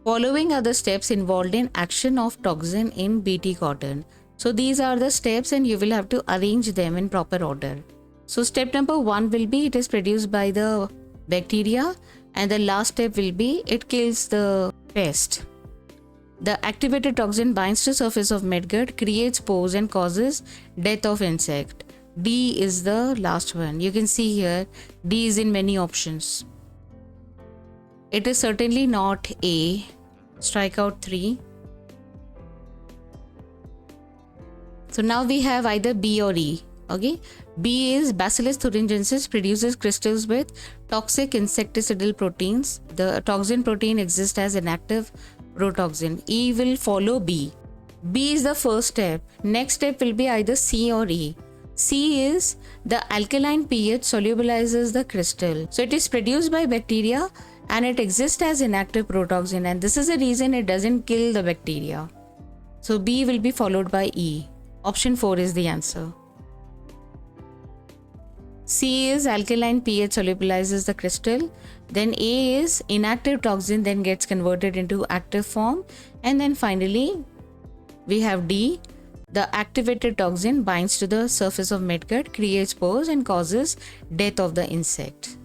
Following are the steps involved in action of toxin in Bt cotton. So these are the steps and you will have to arrange them in proper order. So step number 1 will be it is produced by the bacteria, and the last step will be it kills the pest. The activated toxin binds to surface of midgut, creates pores and causes death of insect. D is the last one. You can see here D is in many options. It is certainly not A. Strike out 3. So now we have either B or E. Okay, B is Bacillus thuringiensis produces crystals with toxic insecticidal proteins. The toxin protein exists as inactive protoxin. E will follow B. B is the first step. Next step will be either C or E. C is the alkaline pH solubilizes the crystal. So it is produced by bacteria and it exists as inactive protoxin, and this is the reason it doesn't kill the bacteria. So B will be followed by E. Option 4 is the answer. C is alkaline pH solubilizes the crystal. Then A is inactive toxin then gets converted into active form. And then finally we have D. The activated toxin binds to the surface of midgut, creates pores and causes death of the insect.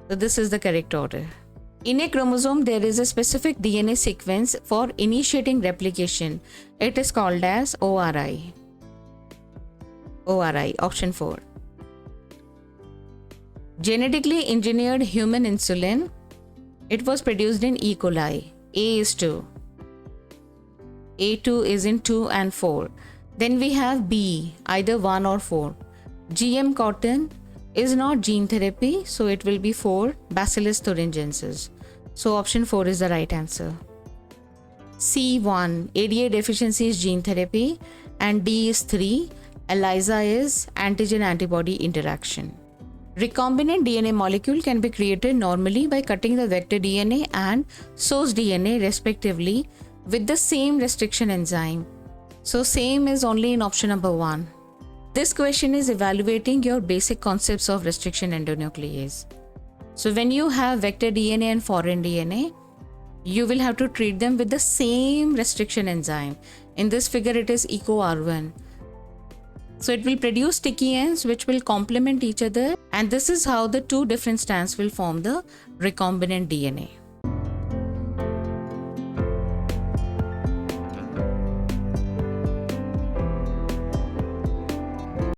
So this is the correct order. In a chromosome, there is a specific DNA sequence for initiating replication. It is called as ORI. ORI, option 4. Genetically engineered human insulin. It was produced in E. coli. A is 2. A2 is in 2 and 4. Then we have B, either 1 or 4. GM cotton is not gene therapy, so it will be 4, Bacillus thuringiensis. So option 4 is the right answer. C1, ADA deficiency is gene therapy, and D is 3, ELISA is antigen antibody interaction. Recombinant DNA molecule can be created normally by cutting the vector DNA and source DNA respectively with the same restriction enzyme. So same is only in option number 1. This question is evaluating your basic concepts of restriction endonuclease. So when you have vector DNA and foreign DNA, you will have to treat them with the same restriction enzyme. In this figure it is EcoR1. So it will produce sticky ends which will complement each other, and this is how the two different strands will form the recombinant DNA.